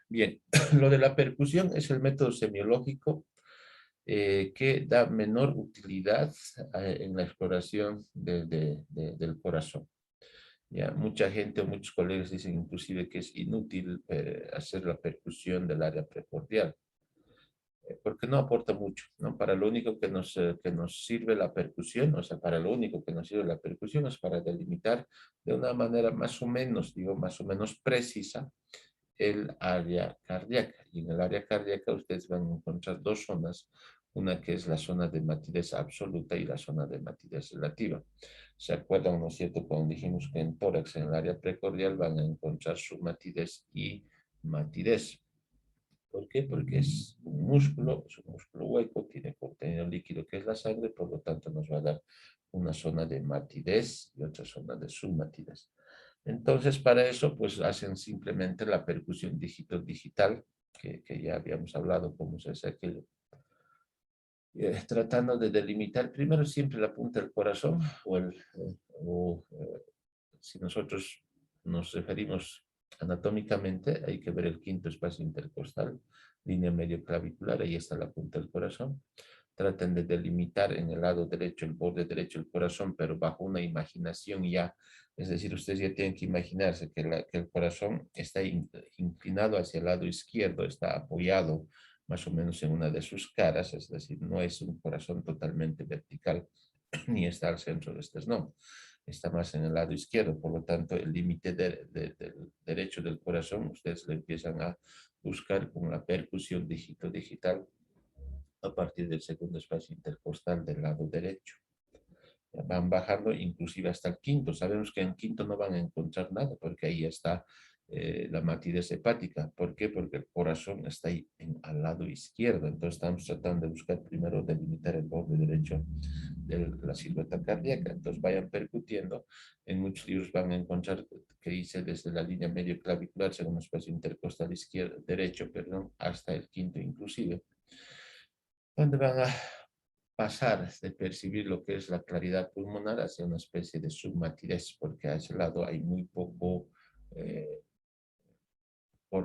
Bien, lo de la percusión es el método semiológico que da menor utilidad en la exploración del corazón. Ya, mucha gente o muchos colegas dicen inclusive que es inútil hacer la percusión del área precordial, porque no aporta mucho, ¿no? Para lo único que nos sirve la percusión, o sea, para lo único que nos sirve la percusión es para delimitar de una manera más o menos, digo, más o menos precisa el área cardíaca. Y en el área cardíaca ustedes van a encontrar dos zonas, una que es la zona de matidez absoluta y la zona de matidez relativa. ¿Se acuerdan, no es cierto, cuando dijimos que en tórax, en el área precordial, van a encontrar submatidez y matidez? ¿Por qué? Porque es un músculo hueco, tiene contenido líquido que es la sangre, por lo tanto nos va a dar una zona de matidez y otra zona de submatidez. Entonces, para eso, pues hacen simplemente la percusión dígito-digital, que ya habíamos hablado cómo se hace aquello. Tratando de delimitar primero siempre la punta del corazón, si nosotros nos referimos anatómicamente, hay que ver el quinto espacio intercostal, línea medio clavicular, ahí está la punta del corazón. Traten de delimitar en el lado derecho, el borde derecho del corazón, pero bajo una imaginación ya, es decir, ustedes ya tienen que imaginarse que el corazón está inclinado hacia el lado izquierdo, está apoyado más o menos en una de sus caras, es decir, no es un corazón totalmente vertical, ni está al centro del esternón, está más en el lado izquierdo, por lo tanto, el límite del derecho del corazón, ustedes lo empiezan a buscar con la percusión dígito-digital a partir del segundo espacio intercostal del lado derecho. Van bajando inclusive hasta el quinto. Sabemos que en quinto no van a encontrar nada porque ahí está la matidez hepática. ¿Por qué? Porque el corazón está ahí al lado izquierdo. Entonces estamos tratando de buscar primero delimitar el borde derecho de la silueta cardíaca. Entonces vayan percutiendo. En muchos libros van a encontrar que dice desde la línea medio clavicular, segundo espacio intercostal izquierdo, derecho, perdón, hasta el quinto inclusive, donde van a pasar de percibir lo que es la claridad pulmonar hacia una especie de submatidez, porque a ese lado hay eh,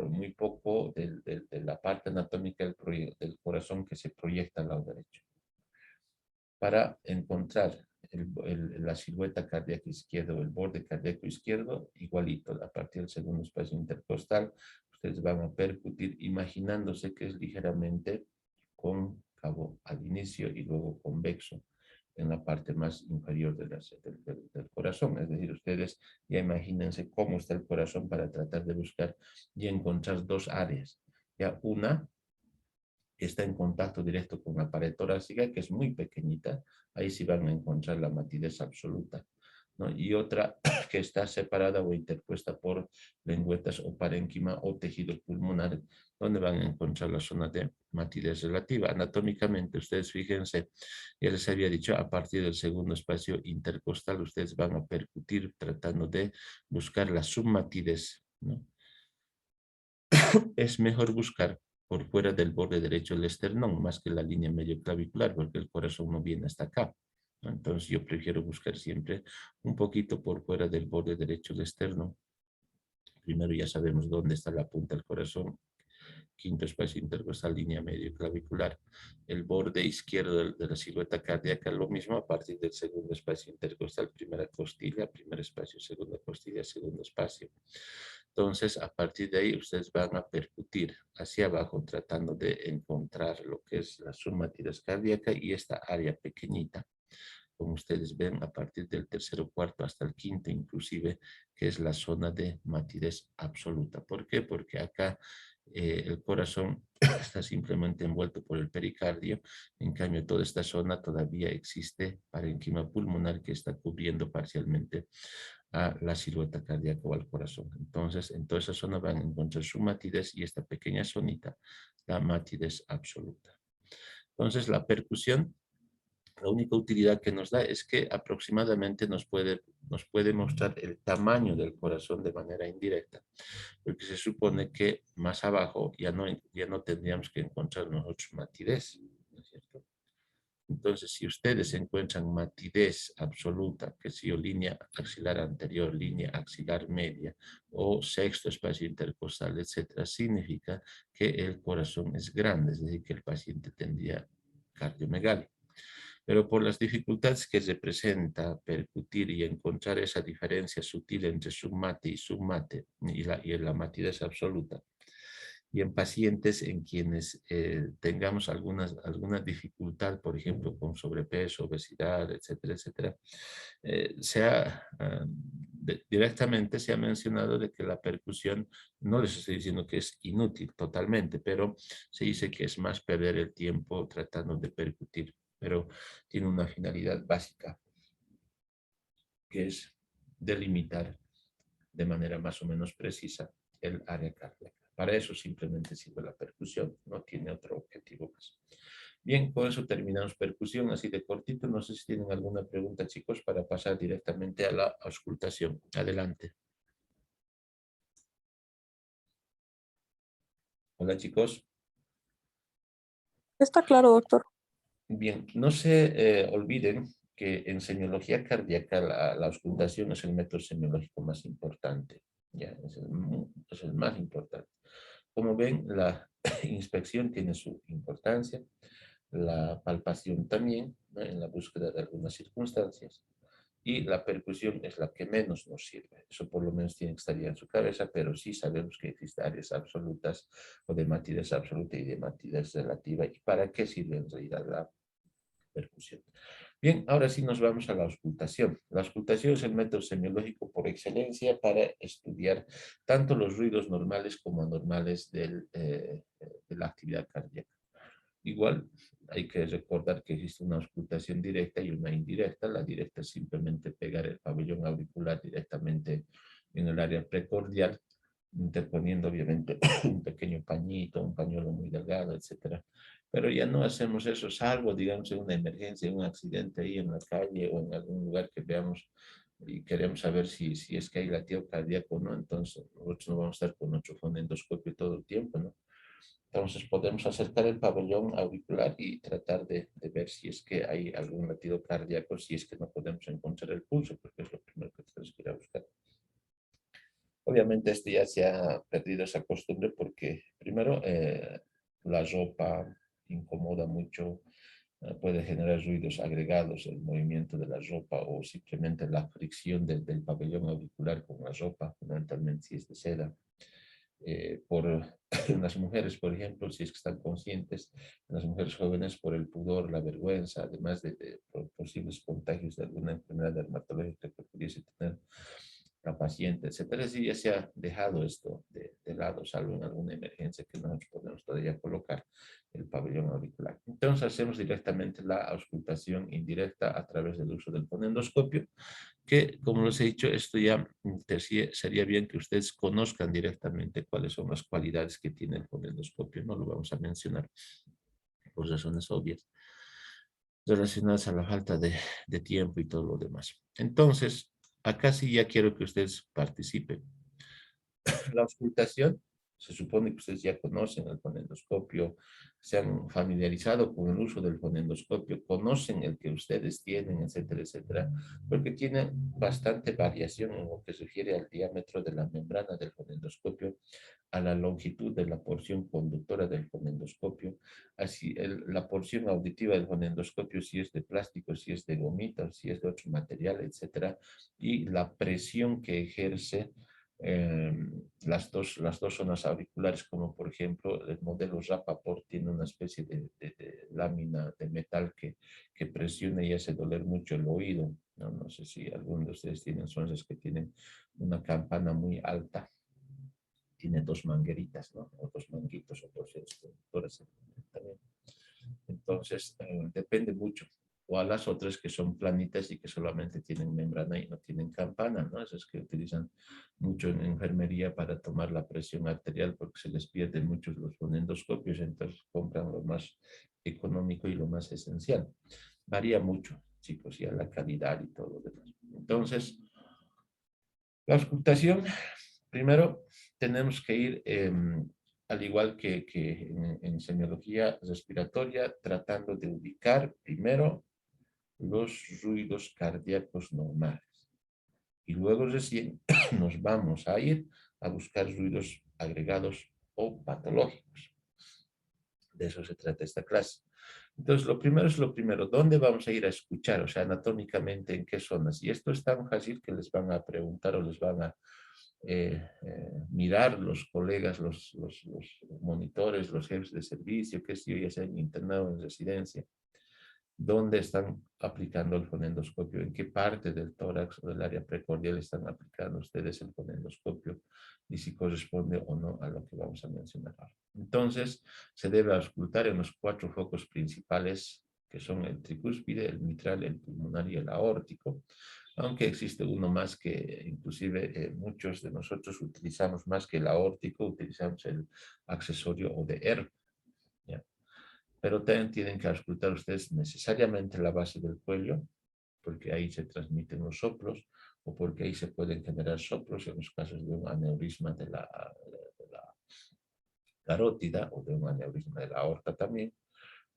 muy poco de la parte anatómica del corazón que se proyecta al lado derecho. Para encontrar la silueta cardíaca izquierda o el borde cardíaco izquierdo, igualito, a partir del segundo espacio intercostal, ustedes van a percutir imaginándose que es ligeramente cóncavo al inicio y luego convexo en la parte más inferior del corazón. Es decir, ustedes ya imagínense cómo está el corazón para tratar de buscar y encontrar dos áreas. Ya una que está en contacto directo con la pared torácica, que es muy pequeñita, ahí sí van a encontrar la matidez absoluta, ¿no? Y otra que está separada o interpuesta por lengüetas o parénquima o tejido pulmonar, donde van a encontrar la zona de matidez relativa. Anatómicamente, ustedes fíjense, ya les había dicho, a partir del segundo espacio intercostal, ustedes van a percutir tratando de buscar la submatidez, ¿no? Es mejor buscar por fuera del borde derecho del esternón, más que la línea medio clavicular, porque el corazón no viene hasta acá, ¿no? Entonces yo prefiero buscar siempre un poquito por fuera del borde derecho del esternón. Primero ya sabemos dónde está la punta del corazón. Quinto espacio intercostal, línea medio clavicular. El borde izquierdo de la silueta cardíaca, lo mismo a partir del segundo espacio intercostal, primera costilla, primer espacio, segunda costilla, segundo espacio. Entonces, a partir de ahí, ustedes van a percutir hacia abajo, tratando de encontrar lo que es la submatidez cardíaca y esta área pequeñita, como ustedes ven, a partir del tercero, cuarto hasta el quinto inclusive, que es la zona de matidez absoluta. ¿Por qué? Porque acá el corazón está simplemente envuelto por el pericardio, en cambio toda esta zona todavía existe parénquima pulmonar que está cubriendo parcialmente a la silueta cardíaca o al corazón. Entonces, en toda esa zona van a encontrar su matidez y esta pequeña zonita, la matidez absoluta. Entonces, la percusión, la única utilidad que nos da es que aproximadamente nos puede mostrar el tamaño del corazón de manera indirecta, porque se supone que más abajo ya no tendríamos que encontrar nosotros matidez, ¿no es cierto? Entonces, si ustedes encuentran matidez absoluta, que si línea axilar anterior, línea axilar media o sexto espacio intercostal, etcétera, significa que el corazón es grande, es decir, que el paciente tendría cardiomegalia. Pero por las dificultades que se presenta percutir y encontrar esa diferencia sutil entre submate y submate y la matidez absoluta, y en pacientes en quienes tengamos alguna dificultad, por ejemplo, con sobrepeso, obesidad, etcétera, etcétera, directamente se ha mencionado de que la percusión, no les estoy diciendo que es inútil totalmente, pero se dice que es más perder el tiempo tratando de percutir, pero tiene una finalidad básica, que es delimitar de manera más o menos precisa el área cardíaca. Para eso simplemente sirve la percusión, no tiene otro objetivo más. Bien, con eso terminamos percusión, así de cortito. No sé si tienen alguna pregunta, chicos, para pasar directamente a la auscultación. Adelante. Hola, chicos. Está claro, doctor. Bien, no se olviden que en semiología cardíaca la auscultación es el método semiológico más importante. Ya, es el más importante. Como ven, la inspección tiene su importancia, la palpación también, ¿no?, en la búsqueda de algunas circunstancias, y la percusión es la que menos nos sirve. Eso por lo menos tiene que estar ya en su cabeza, pero sí sabemos que existen áreas absolutas o de matidez absoluta y de matidez relativa. ¿Y para qué sirve en realidad la percusión? Bien, ahora sí nos vamos a la auscultación. La auscultación es el método semiológico por excelencia para estudiar tanto los ruidos normales como anormales de la actividad cardíaca. Igual hay que recordar que existe una auscultación directa y una indirecta. La directa es simplemente pegar el pabellón auricular directamente en el área precordial, interponiendo obviamente un pequeño pañito, un pañuelo muy delgado, etcétera. Pero ya no hacemos eso, salvo, digamos, en una emergencia, un accidente ahí en la calle o en algún lugar que veamos y queremos saber si es que hay latido cardíaco o no. Entonces, nosotros no vamos a estar con nuestro fonendoscopio todo el tiempo, ¿no? Entonces podemos acercar el pabellón auricular y tratar de ver si es que hay algún latido cardíaco, si es que no podemos encontrar el pulso, porque es lo primero que tenemos que ir a buscar. Obviamente ya se ha perdido esa costumbre porque primero la ropa incomoda mucho, puede generar ruidos agregados, el movimiento de la ropa o simplemente la fricción del pabellón auricular con la ropa, fundamentalmente si es de seda. Por las mujeres, por ejemplo, si es que están conscientes, las mujeres jóvenes por el pudor, la vergüenza, además de posibles contagios de alguna enfermedad dermatológica que pudiese tener la paciente, etcétera. Si ya se ha dejado esto de lado, salvo en alguna emergencia que nosotros podemos todavía colocar el pabellón auricular. Entonces hacemos directamente la auscultación indirecta a través del uso del fonendoscopio, que, como les he dicho, esto ya sería bien que ustedes conozcan directamente cuáles son las cualidades que tiene el fonendoscopio. No lo vamos a mencionar por razones obvias, relacionadas a la falta de tiempo y todo lo demás. Entonces, acá sí ya quiero que ustedes participen. La auscultación, se supone que ustedes ya conocen el fonendoscopio, se han familiarizado con el uso del fonendoscopio, conocen el que ustedes tienen, etcétera, etcétera, porque tiene bastante variación en lo que se refiere al diámetro de la membrana del fonendoscopio, a la longitud de la porción conductora del fonendoscopio, así la porción auditiva del fonendoscopio, si es de plástico, si es de gomita, si es de otro material, etcétera, y la presión que ejerce eh, las dos zonas auriculares, como por ejemplo el modelo Rapaport tiene una especie de lámina de metal que presiona y hace doler mucho el oído. No, no sé si alguno de ustedes tienen, son esas que tienen una campana muy alta, tiene dos mangueritas, ¿no? O dos manguitos, o dos conductores también. Entonces, depende mucho. O a las otras que son planitas y que solamente tienen membrana y no tienen campana, ¿no? Esas que utilizan mucho en enfermería para tomar la presión arterial porque se les pierden muchos los fonendoscopios, entonces compran lo más económico y lo más esencial. Varía mucho, chicos, y a la calidad y todo lo demás. Entonces, la auscultación, primero tenemos que ir al igual que en semiología respiratoria, tratando de ubicar primero los ruidos cardíacos normales. Y luego recién nos vamos a ir a buscar ruidos agregados o patológicos. De eso se trata esta clase. Entonces, lo primero es lo primero. ¿Dónde vamos a ir a escuchar? O sea, anatómicamente, ¿en qué zonas? Y esto es tan fácil que les van a preguntar o les van a mirar los colegas, los monitores, los jefes de servicio, que si yo ya sea en internado o en residencia, dónde están aplicando el fonendoscopio, en qué parte del tórax o del área precordial están aplicando ustedes el fonendoscopio y si corresponde o no a lo que vamos a mencionar ahora. Entonces, se debe auscultar en los 4 focos principales, que son el tricúspide, el mitral, el pulmonar y el aórtico, aunque existe uno más que inclusive muchos de nosotros utilizamos más que el aórtico, utilizamos el accesorio o de ERP, ¿ya? Pero también tienen que auscultar ustedes necesariamente la base del cuello, porque ahí se transmiten los soplos, o porque ahí se pueden generar soplos en los casos de un aneurisma de la carótida o de un aneurisma de la aorta también,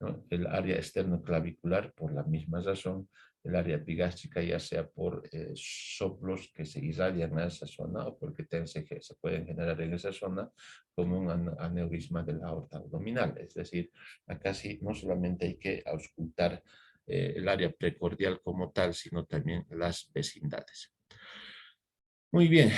¿no? El área externoclavicular por la misma razón, el área epigástrica ya sea por soplos que se irradian a esa zona o porque se pueden generar en esa zona como un aneurisma de la aorta abdominal. Es decir, acá sí no solamente hay que auscultar el área precordial como tal, sino también las vecindades. Muy bien,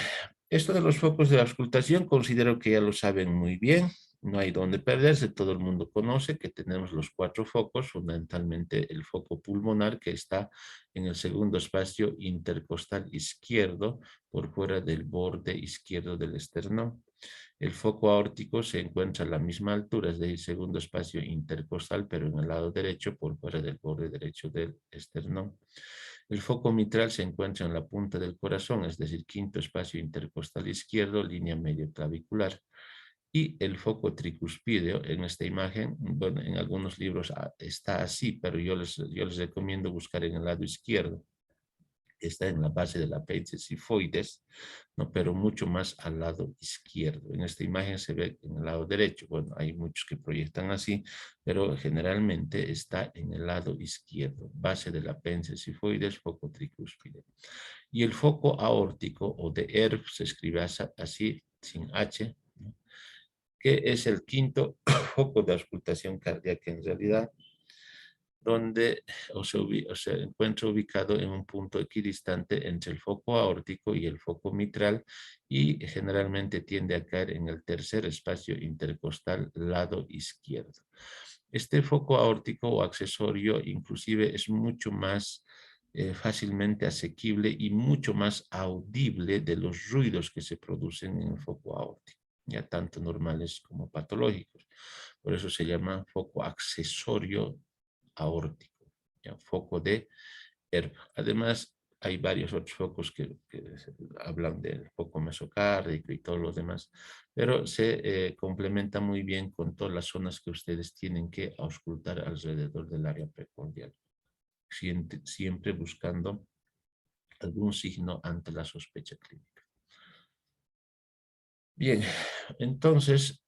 esto de los focos de auscultación considero que ya lo saben muy bien. No hay donde perderse, todo el mundo conoce que tenemos los 4 focos, fundamentalmente el foco pulmonar que está en el segundo espacio intercostal izquierdo por fuera del borde izquierdo del esternón. El foco aórtico se encuentra a la misma altura, es decir, segundo espacio intercostal, pero en el lado derecho por fuera del borde derecho del esternón. El foco mitral se encuentra en la punta del corazón, es decir, quinto espacio intercostal izquierdo, línea medio clavicular. Y el foco tricuspideo en esta imagen, bueno, en algunos libros está así, pero yo les recomiendo buscar en el lado izquierdo. Está en la base del apéndice sifoides, ¿no? Pero mucho más al lado izquierdo. En esta imagen se ve en el lado derecho. Bueno, hay muchos que proyectan así, pero generalmente está en el lado izquierdo. Base del apéndice sifoides, foco tricúspide. Y el foco aórtico o de ERF se escribe así, sin H, ¿no? Que es el quinto foco de auscultación cardíaca en realidad, donde se encuentra ubicado en un punto equidistante entre el foco aórtico y el foco mitral y generalmente tiende a caer en el tercer espacio intercostal lado izquierdo. Este foco aórtico o accesorio inclusive es mucho más fácilmente asequible y mucho más audible de los ruidos que se producen en el foco aórtico, ya tanto normales como patológicos. Por eso se llama foco accesorio aórtico, ¿ya? Foco de ERP. Además, hay varios otros focos que hablan del foco mesocárdico y todos los demás, pero se complementa muy bien con todas las zonas que ustedes tienen que auscultar alrededor del área precordial, siempre buscando algún signo ante la sospecha clínica. Bien, entonces,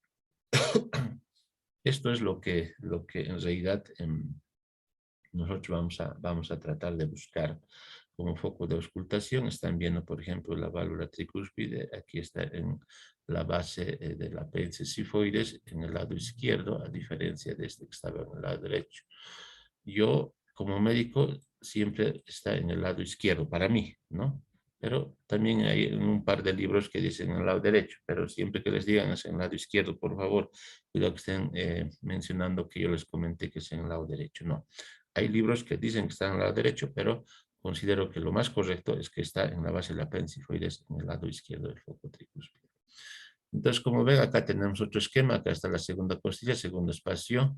esto es lo que en realidad nosotros vamos a tratar de buscar como foco de auscultación. Están viendo, por ejemplo, la válvula tricúspide. Aquí está en la base del apéndice sifoides, en el lado izquierdo, a diferencia de este que estaba en el lado derecho. Yo, como médico, siempre está en el lado izquierdo, para mí, ¿no? Pero también hay un par de libros que dicen en el lado derecho, pero siempre que les digan es en el lado izquierdo, por favor, cuidado que estén mencionando que yo les comenté que es en el lado derecho. No, hay libros que dicen que está en el lado derecho, pero considero que lo más correcto es que está en la base del apéndice sifoides en el lado izquierdo del foco tricúspide. Entonces, como ven, acá tenemos otro esquema. Acá está la segunda costilla, segundo espacio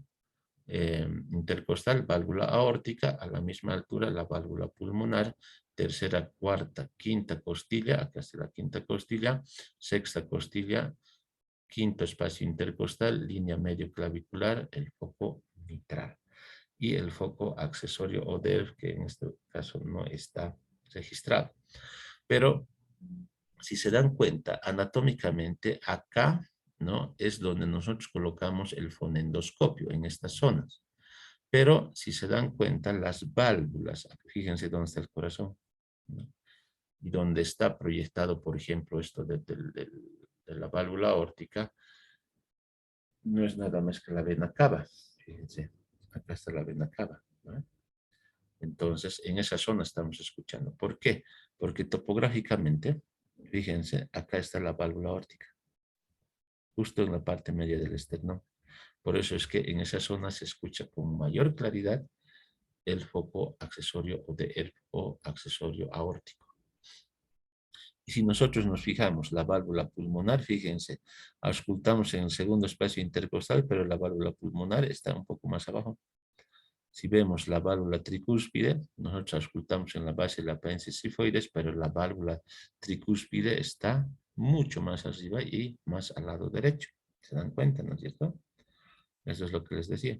intercostal, válvula aórtica, a la misma altura la válvula pulmonar, tercera, cuarta, quinta costilla, acá está la quinta costilla, sexta costilla, quinto espacio intercostal, línea medio clavicular, el foco mitral y el foco accesorio o DERF, que en este caso no está registrado. Pero si se dan cuenta, anatómicamente acá ¿no? Es donde nosotros colocamos el fonendoscopio, en estas zonas. Pero si se dan cuenta, las válvulas, fíjense dónde está el corazón, ¿no? Y donde está proyectado, por ejemplo, esto de la válvula aórtica, no es nada más que la vena cava. Fíjense, acá está la vena cava, ¿no? Entonces, en esa zona estamos escuchando. ¿Por qué? Porque topográficamente, fíjense, acá está la válvula aórtica, justo en la parte media del esternón. Por eso es que en esa zona se escucha con mayor claridad el foco accesorio o accesorio aórtico. Y si nosotros nos fijamos, la válvula pulmonar, fíjense, auscultamos en el segundo espacio intercostal, pero la válvula pulmonar está un poco más abajo. Si vemos la válvula tricúspide, nosotros auscultamos en la base de la apéndice sifoides, pero la válvula tricúspide está mucho más arriba y más al lado derecho. ¿Se dan cuenta, no es cierto? Eso es lo que les decía.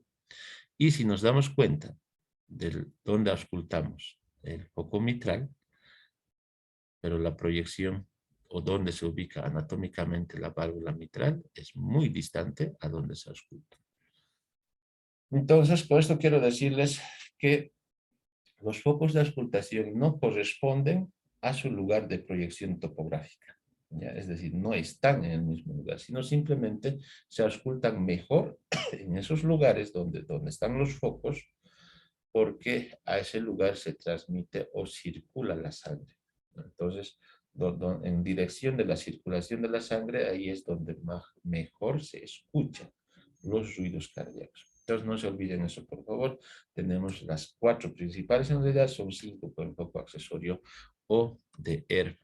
Y si nos damos cuenta de dónde auscultamos el foco mitral, pero la proyección o dónde se ubica anatómicamente la válvula mitral es muy distante a donde se ausculta. Entonces, por esto quiero decirles que los focos de auscultación no corresponden a su lugar de proyección topográfica. ¿Ya? Es decir, no están en el mismo lugar, sino simplemente se auscultan mejor en esos lugares donde están los focos, porque a ese lugar se transmite o circula la sangre. Entonces, en dirección de la circulación de la sangre, ahí es donde mejor se escuchan los ruidos cardíacos. Entonces, no se olviden eso, por favor. Tenemos las 4 principales, en realidad son 5 con el foco accesorio o de ERF+.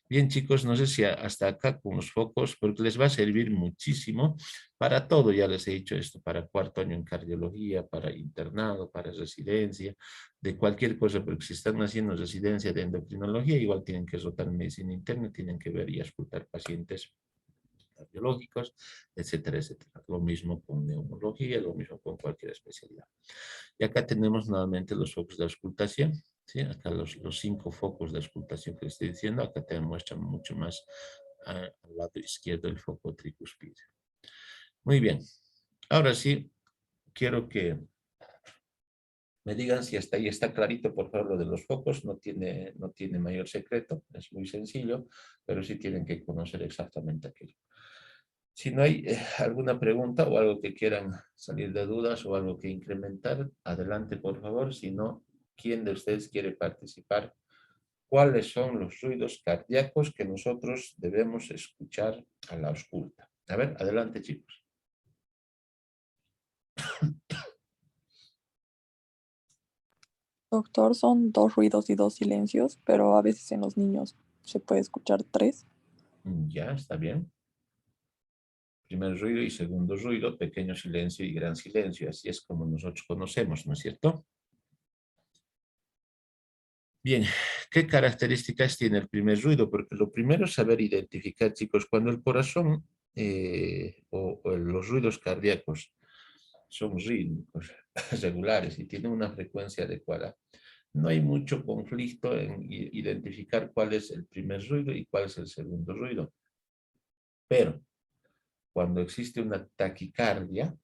Bien, chicos, no sé si hasta acá con los focos, porque les va a servir muchísimo para todo. Ya les he dicho esto, para cuarto año en cardiología, para internado, para residencia, de cualquier cosa, porque si están haciendo residencia de endocrinología, igual tienen que rotar en medicina interna, tienen que ver y escuchar pacientes cardiológicos, etcétera, etcétera. Lo mismo con neumología, lo mismo con cualquier especialidad. Y acá tenemos nuevamente los focos de auscultación, ¿sí? Acá los 5 focos de auscultación que les estoy diciendo, acá te muestran mucho más al lado izquierdo el foco tricúspide. Muy bien. Ahora sí, quiero que me digan si hasta ahí está clarito, por favor, lo de los focos. No tiene mayor secreto, es muy sencillo, pero sí tienen que conocer exactamente aquello. Si no hay alguna pregunta o algo que quieran salir de dudas o algo que incrementar, adelante, por favor. Si no, ¿quién de ustedes quiere participar? ¿Cuáles son los ruidos cardíacos que nosotros debemos escuchar a la ausculta? A ver, adelante, chicos. Doctor, son 2 ruidos y 2 silencios, pero a veces en los niños se puede escuchar 3. Ya, está bien. Primer ruido y segundo ruido, pequeño silencio y gran silencio. Así es como nosotros conocemos, ¿no es cierto? Bien, ¿qué características tiene el primer ruido? Porque lo primero es saber identificar, chicos, cuando el corazón o los ruidos cardíacos son rítmicos, regulares y tienen una frecuencia adecuada. No hay mucho conflicto en identificar cuál es el primer ruido y cuál es el segundo ruido. Pero cuando existe una taquicardia,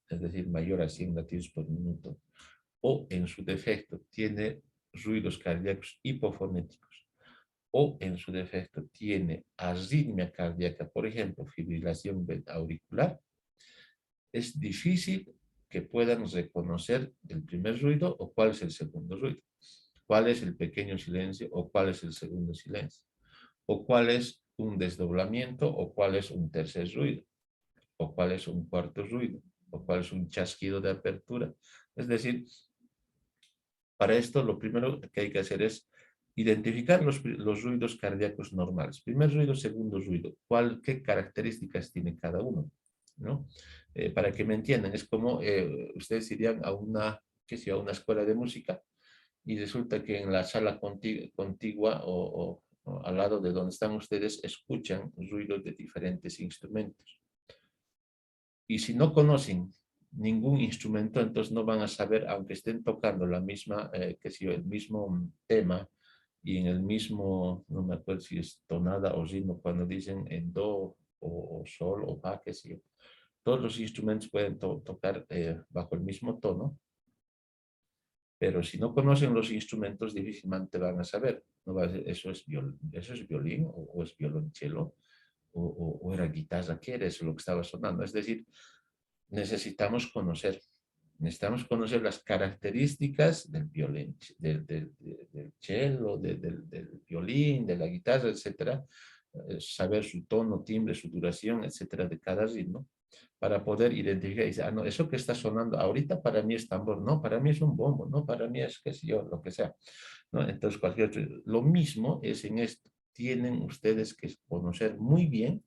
es decir, mayor a 100 latidos por minuto, o en su defecto tiene ruidos cardíacos hipofonéticos, o en su defecto tiene arritmia cardíaca, por ejemplo, fibrilación auricular, es difícil que puedan reconocer el primer ruido o cuál es el segundo ruido, cuál es el pequeño silencio o cuál es el segundo silencio, o cuál es un desdoblamiento o cuál es un tercer ruido, o cuál es un cuarto ruido, o cuál es un chasquido de apertura. Es decir, para esto lo primero que hay que hacer es identificar los ruidos cardíacos normales. Primer ruido, segundo ruido. ¿Qué características tiene cada uno? ¿No? Para que me entiendan, es como ustedes irían a a una escuela de música y resulta que en la sala contigua o al lado de donde están ustedes escuchan ruidos de diferentes instrumentos. Y si no conocen ningún instrumento, entonces no van a saber, aunque estén tocando la misma, el mismo tema y en el mismo, no me acuerdo si es tonada o ritmo, cuando dicen en do o sol, o fa, qué sé yo. Todos los instrumentos pueden tocar bajo el mismo tono, pero si no conocen los instrumentos, difícilmente van a saber. No va a decir, eso es violín o es violonchelo o era guitarra, ¿qué era eso lo que estaba sonando? Es decir, necesitamos conocer. Necesitamos conocer las características del violín, del cello, del violín, de la guitarra, etcétera, saber su tono, timbre, su duración, etcétera, de cada ritmo, para poder identificar y decir, ah, no, eso que está sonando ahorita para mí es tambor, no, para mí es un bombo, no, para mí es, qué sé yo, lo que sea, ¿no? Entonces, cualquier otro. Lo mismo es en esto. Tienen ustedes que conocer muy bien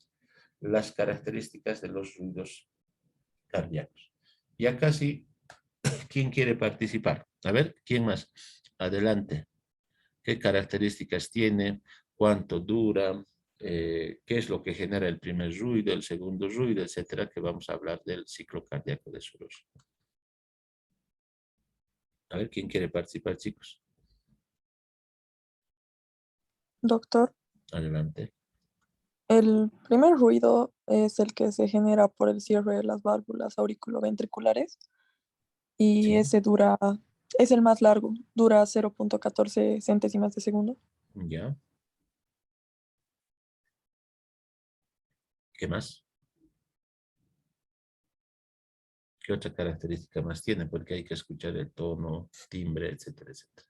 las características de los ruidos cardíacos. Ya casi, ¿quién quiere participar? A ver, ¿quién más? Adelante. ¿Qué características tiene? ¿Cuánto dura? ¿Qué es lo que genera el primer ruido, el segundo ruido, etcétera? Que vamos a hablar del ciclo cardíaco de Soros. A ver, ¿quién quiere participar, chicos? Doctor, Adelante. el primer ruido es el que se genera por el cierre de las válvulas auriculoventriculares y Sí, es el más largo, dura 0.14 centésimas de segundo. ya. ¿Qué más? ¿Qué otra característica más tiene? Porque hay que escuchar el tono, timbre, etcétera, etcétera.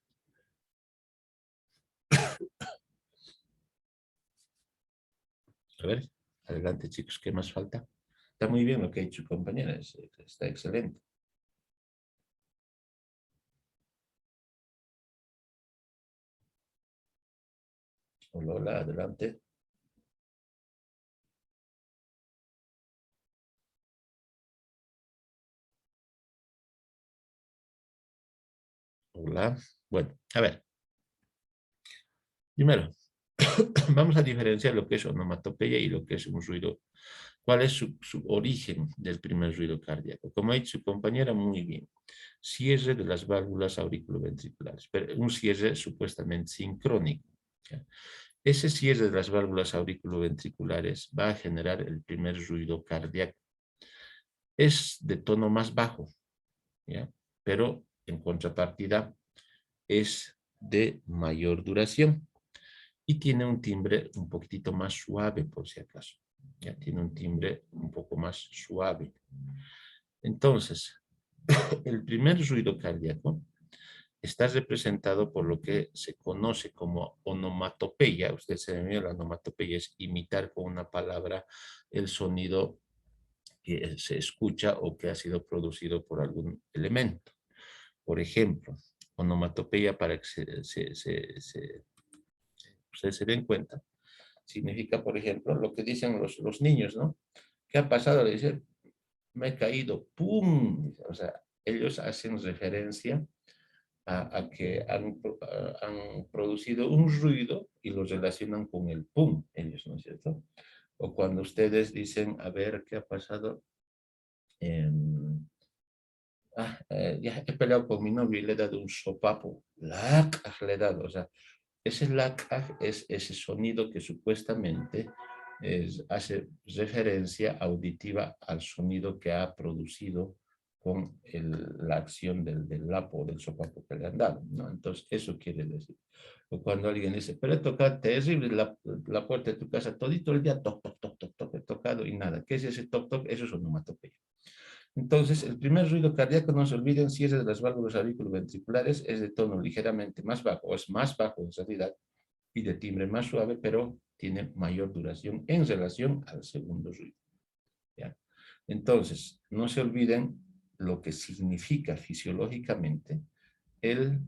A ver, adelante, chicos, ¿qué más falta? Está muy bien lo que ha dicho compañera, está excelente. Hola, hola, adelante. Hola. Bueno, a ver. Primero, vamos a diferenciar lo que es onomatopeya y lo que es un ruido. ¿Cuál es su origen del primer ruido cardíaco? Como ha dicho su compañera, muy bien. Cierre de las válvulas auriculoventriculares, pero un cierre supuestamente sincrónico. ¿Ya? Ese cierre de las válvulas auriculoventriculares va a generar el primer ruido cardíaco. Es de tono más bajo, ¿ya? Pero en contrapartida es de mayor duración y tiene un timbre un poquitito más suave, por si acaso. Ya tiene un timbre un poco más suave. Entonces, el primer ruido cardíaco está representado por lo que se conoce como onomatopeya. Usted se ve, la onomatopeya es imitar con una palabra el sonido que se escucha o que ha sido producido por algún elemento. Por ejemplo, onomatopeya, para que ustedes se den cuenta, significa, por ejemplo, lo que dicen los niños, ¿no? ¿Qué ha pasado? Le dicen, me he caído, ¡pum! O sea, ellos hacen referencia a que han producido un ruido y lo relacionan con el pum, ellos, ¿no es cierto? O cuando ustedes dicen, a ver, ¿qué ha pasado? Ya he peleado con mi novio y le he dado un sopapo. Le he dado, o sea, ese lac es ese sonido que supuestamente hace referencia auditiva al sonido que ha producido con la acción del lapo, del sopapo que le han dado, ¿no? Entonces, eso quiere decir. O cuando alguien dice, pero he tocado terrible la puerta de tu casa todito el día, toc, toc, toc, toc, toc, he tocado y nada. ¿Qué es ese toc, toc? Eso es onomatopeya. Entonces, el primer ruido cardíaco, no se olviden, cierre de las válvulas auriculoventriculares, es de tono ligeramente más bajo, o es más bajo en realidad, y de timbre más suave, pero tiene mayor duración en relación al segundo ruido. ¿Ya? Entonces, no se olviden lo que significa fisiológicamente el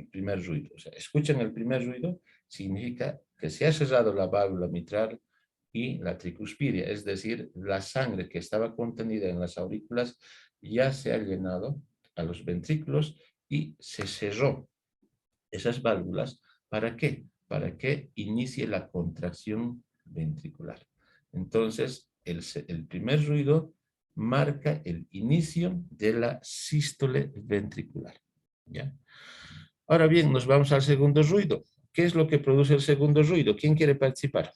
primer ruido. O sea, escuchen el primer ruido, significa que se ha cerrado la válvula mitral y la tricuspidia, es decir, la sangre que estaba contenida en las aurículas ya se ha llenado a los ventrículos y se cerró esas válvulas. ¿Para qué? Para que inicie la contracción ventricular. Entonces, el primer ruido marca el inicio de la sístole ventricular. ¿Ya? Ahora bien, nos vamos al segundo ruido. ¿Qué es lo que produce el segundo ruido? ¿Quién quiere participar?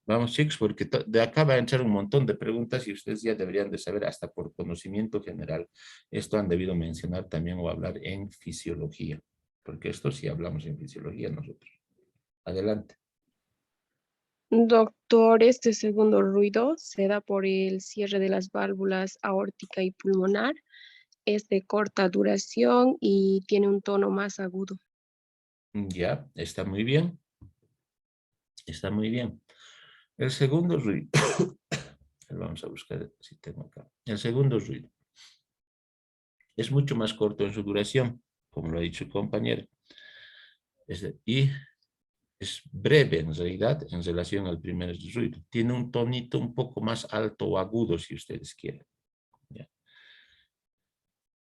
Vamos, chicos, porque de acá va a entrar un montón de preguntas y ustedes ya deberían de saber, hasta por conocimiento general. Esto han debido mencionar también o hablar en fisiología, porque esto sí hablamos en fisiología nosotros. Adelante. Doctor, este segundo ruido se da por el cierre de las válvulas aórtica y pulmonar. Es de corta duración y tiene un tono más agudo. Ya, está muy bien. Está muy bien. El segundo ruido. Vamos a buscar si tengo acá. El segundo ruido es mucho más corto en su duración, como lo ha dicho el compañero. Y es breve en realidad en relación al primer ruido. Tiene un tonito un poco más alto o agudo si ustedes quieren. ¿Ya?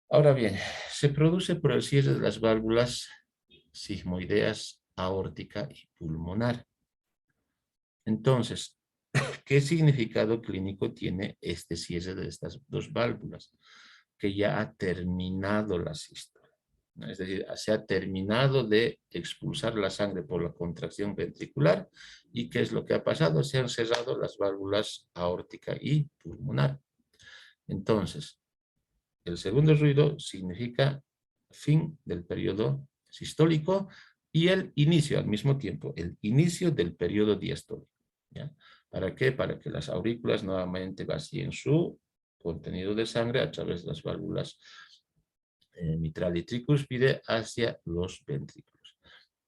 Ahora bien, se produce por el cierre de las válvulas sigmoideas, aórtica y pulmonar. Entonces, ¿qué significado clínico tiene este cierre de estas dos válvulas? Que ya ha terminado la sístole. Es decir, se ha terminado de expulsar la sangre por la contracción ventricular. ¿Y qué es lo que ha pasado? Se han cerrado las válvulas aórtica y pulmonar. Entonces, el segundo ruido significa fin del periodo sistólico y el inicio al mismo tiempo, el inicio del periodo diastólico. ¿Ya? ¿Para qué? Para que las aurículas nuevamente vacíen su contenido de sangre a través de las válvulas mitral y tricúspide hacia los ventrículos.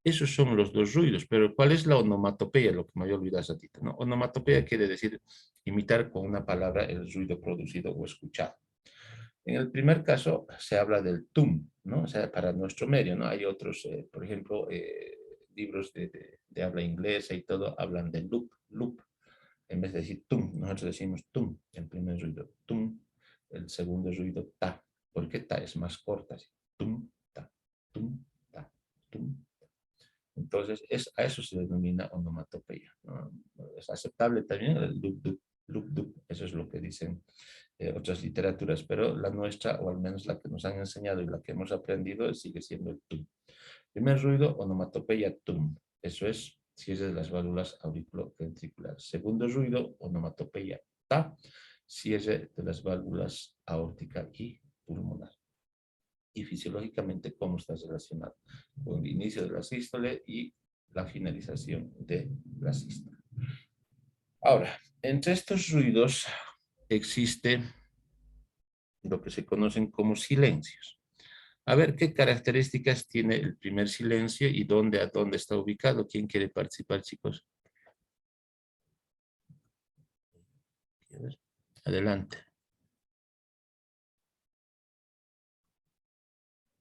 Esos son los dos ruidos, pero ¿cuál es la onomatopeya? Lo que me había olvidado hace ratito, ¿no? Onomatopeya quiere decir imitar con una palabra el ruido producido o escuchado. En el primer caso se habla del tum, ¿no? O sea, para nuestro medio, ¿no? Hay otros, por ejemplo, libros de habla inglesa y todo, hablan de loop, loop. En vez de decir tum, nosotros decimos tum, el primer ruido, tum, el segundo ruido, ta, porque ta es más corta, así, tum, ta, tum, ta, tum. Entonces, a eso se denomina onomatopeya, ¿no? Es aceptable también el loop, loop, loop, loop, eso es lo que dicen otras literaturas, pero la nuestra, o al menos la que nos han enseñado y la que hemos aprendido, sigue siendo el tum. Primer ruido, onomatopeya tum. Eso es cierre de las válvulas auriculoventriculares. Segundo ruido, onomatopeya ta, cierre de las válvulas aórtica y pulmonar. Y fisiológicamente, ¿cómo está relacionado? Con el inicio de la sístole y la finalización de la sístole. Ahora, entre estos ruidos existe lo que se conocen como silencios. A ver qué características tiene el primer silencio y a dónde está ubicado. ¿Quién quiere participar, chicos? Adelante.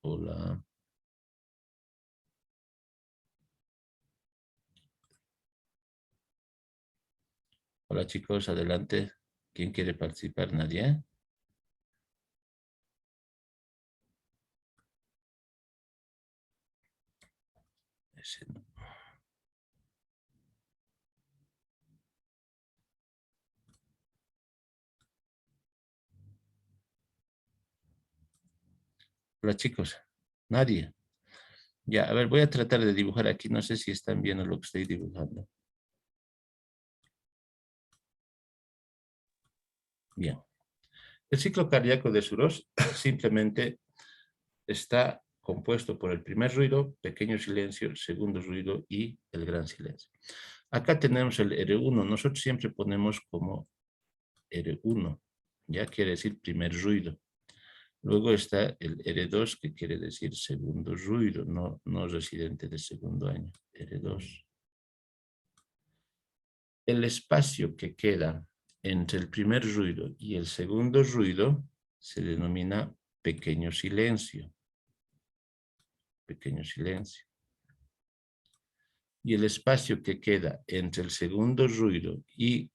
Hola. Hola, chicos, adelante. ¿Quién quiere participar? ¿Nadie? Ese no. Hola, chicos. ¿Nadie? Ya, a ver, voy a tratar de dibujar aquí. No sé si están viendo lo que estoy dibujando. Bien. El ciclo cardíaco de Suros simplemente está compuesto por el primer ruido, pequeño silencio, el segundo ruido y el gran silencio. Acá tenemos el R1. Nosotros siempre ponemos como R1. Ya quiere decir primer ruido. Luego está el R2, que quiere decir segundo ruido, no residente de segundo año. R2. El espacio que queda entre el primer ruido y el segundo ruido se denomina pequeño silencio. Pequeño silencio. Y el espacio que queda entre el segundo ruido y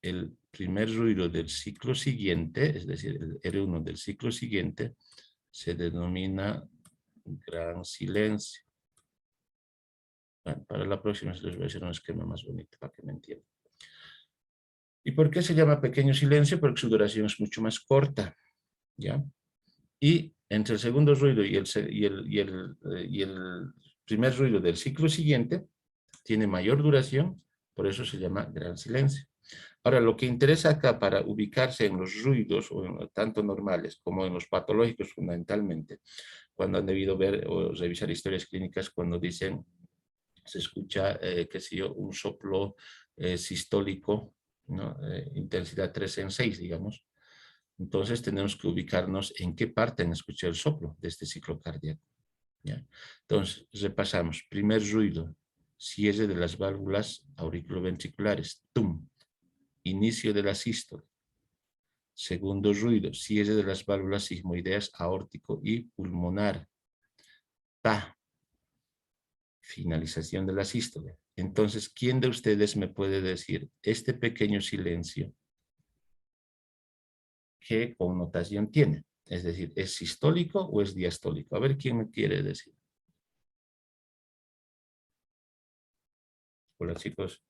el primer ruido del ciclo siguiente, es decir, el R1 del ciclo siguiente, se denomina gran silencio. Bueno, para la próxima les voy a hacer un esquema más bonito para que me entiendan. ¿Y por qué se llama pequeño silencio? Porque su duración es mucho más corta, ¿ya? Y entre el segundo ruido y el primer ruido del ciclo siguiente, tiene mayor duración Por eso se llama gran silencio. Ahora, lo que interesa acá para ubicarse en los ruidos, o en, tanto normales como en los patológicos fundamentalmente, cuando han debido ver o revisar historias clínicas, cuando dicen, se escucha, qué sé yo, un soplo sistólico, ¿no? Intensidad 3 en 6, digamos. Entonces tenemos que ubicarnos en qué parte han escuchado el soplo de este ciclo cardíaco. ¿Ya? Entonces, repasamos. Primer ruido, cierre de las válvulas auriculoventriculares, tum, inicio de la sístole. Segundo ruido, cierre de las válvulas sigmoideas aórtico y pulmonar, ta, finalización de la sístole. Entonces, ¿quién de ustedes me puede decir este pequeño silencio qué connotación tiene? Es decir, ¿es sistólico o es diastólico? A ver quién me quiere decir. Hola, chicos.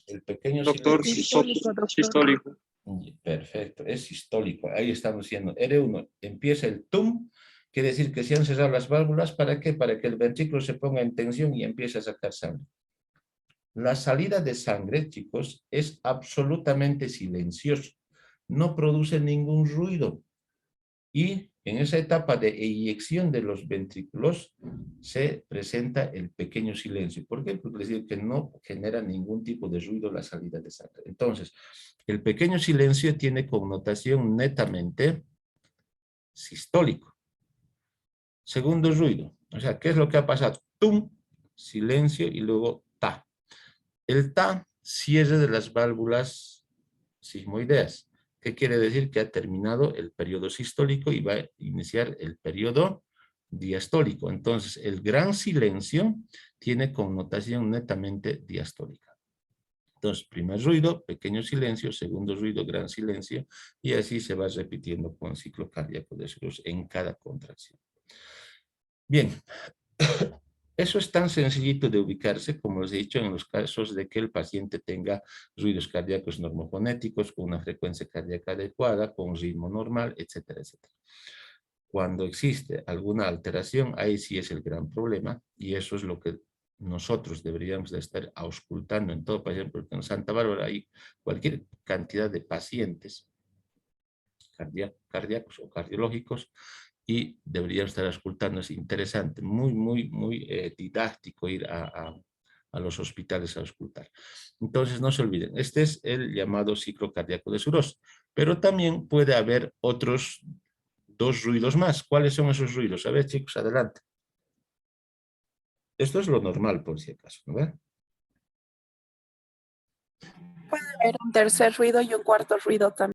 El pequeño Doctor, Sistólico, doctor. sistólico. Perfecto, es sistólico. Ahí estamos diciendo, R1, empieza el tum, quiere decir que se han cerrado las válvulas. ¿Para qué? Para que el ventrículo se ponga en tensión y empiece a sacar sangre. La salida de sangre, chicos, es absolutamente silencioso. No produce ningún ruido. Y en esa etapa de eyección de los ventrículos se presenta el pequeño silencio. ¿Por qué? Porque les digo que no genera ningún tipo de ruido la salida de sangre. Entonces, el pequeño silencio tiene connotación netamente sistólico. Segundo ruido. O sea, ¿qué es lo que ha pasado? Tum, silencio y luego ta. El ta, cierre de las válvulas sigmoideas. ¿Qué quiere decir? Que ha terminado el periodo sistólico y va a iniciar el periodo diastólico. Entonces, el gran silencio tiene connotación netamente diastólica. Entonces, primer ruido, pequeño silencio, segundo ruido, gran silencio, y así se va repitiendo con el ciclo cardíaco de Cruz en cada contracción. Bien, eso es tan sencillito de ubicarse, como les he dicho, en los casos de que el paciente tenga ruidos cardíacos normofonéticos, con una frecuencia cardíaca adecuada, con ritmo normal, etcétera, etcétera. Cuando existe alguna alteración, ahí sí es el gran problema, y eso es lo que nosotros deberíamos de estar auscultando en todo paciente, porque en Santa Bárbara hay cualquier cantidad de pacientes cardíacos o cardiológicos, y deberíamos estar auscultando. Es interesante, muy didáctico ir a los hospitales a auscultar. Entonces, no se olviden, este es el llamado ciclo cardíaco de Suros, pero también puede haber otros dos ruidos más. ¿Cuáles son esos ruidos? A ver, chicos, adelante. Esto es lo normal, por si acaso, ¿no ve? Puede haber un tercer ruido y un cuarto ruido también.